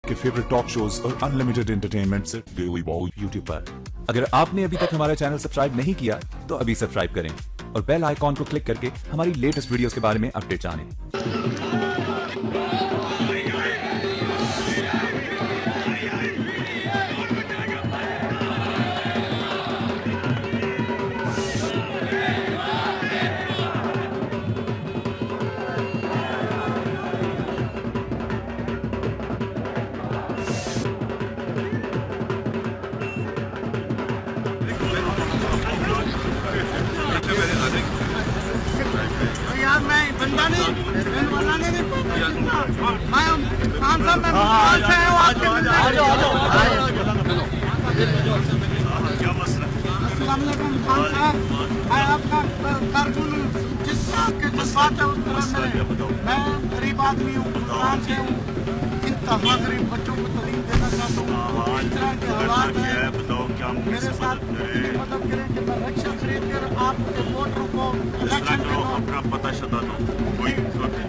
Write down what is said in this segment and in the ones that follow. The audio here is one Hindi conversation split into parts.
आपके फेवरेट टॉक शोज और अनलिमिटेड एंटरटेनमेंट सिर्फ डेली बॉल यूट्यूब पर। अगर आपने अभी तक हमारा चैनल सब्सक्राइब नहीं किया तो अभी सब्सक्राइब करें और बेल आइकॉन को क्लिक करके हमारी लेटेस्ट वीडियोस के बारे में अपडेट जानें। यार मैं बंदा नहीं बनाने नहीं मैं सांसद में से हूं आपके क्या मसला? अस्सलाम वालेकुम खान साहब, मैं आपका कारकुन जिस आपके जज्बात है उस तरह से मैं गरीब आदमी हूँ, इमरान से हूँ, इंतहा गरीब बच्चों को तालीम देना चाहता हूँ। इस तरह के हालात हैं मेरे साथ, मदद करें कि मैं रक्षा खरीद कर आपके वोटरों को इलेक्शन में अपना पता शता दो कोई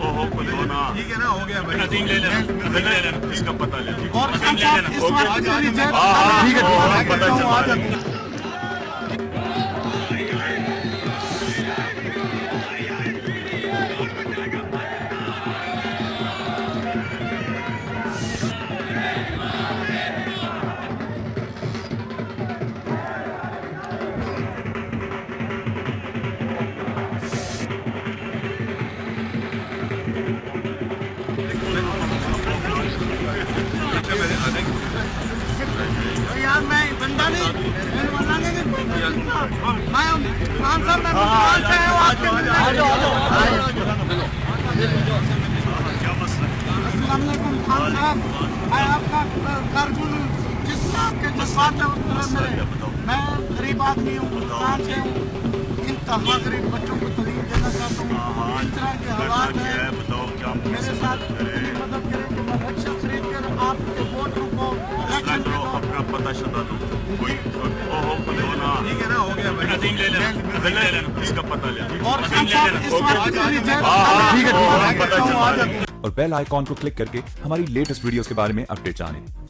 ओहो को दो ना, ठीक है ना, हो गया भाई, नदीम ले लेना इसका पता ले और खान साहब इस वक्त ठीक है पता चला। यार मैं बंदा नहीं बनाने नहीं मैं सांसद में से हूं आपके क्या मसला? अस्सलाम वालेकुम खान साहब, मैं आपका कारकुन जिस आपके जज्बात है उस तरह से मैं गरीब आदमी हूँ, इमरान से हूँ, इंतहा गरीब बच्चों को तालीम देना चाहता हूँ। इस तरह के हालात हैं मेरे साथ, मदद करें कि मैं रक्षा खरीद कर आपके वोटरों को इलेक्शन में अपना पता शता दो कोई ओहो को दो ना, ठीक है ना, हो गया भाई, नदीम ले लेना इसका पता ले और खान साहब इस वक्त ठीक है पता चला। और बेल आइकॉन को क्लिक करके हमारी लेटेस्ट वीडियोस के बारे में अपडेट जानें।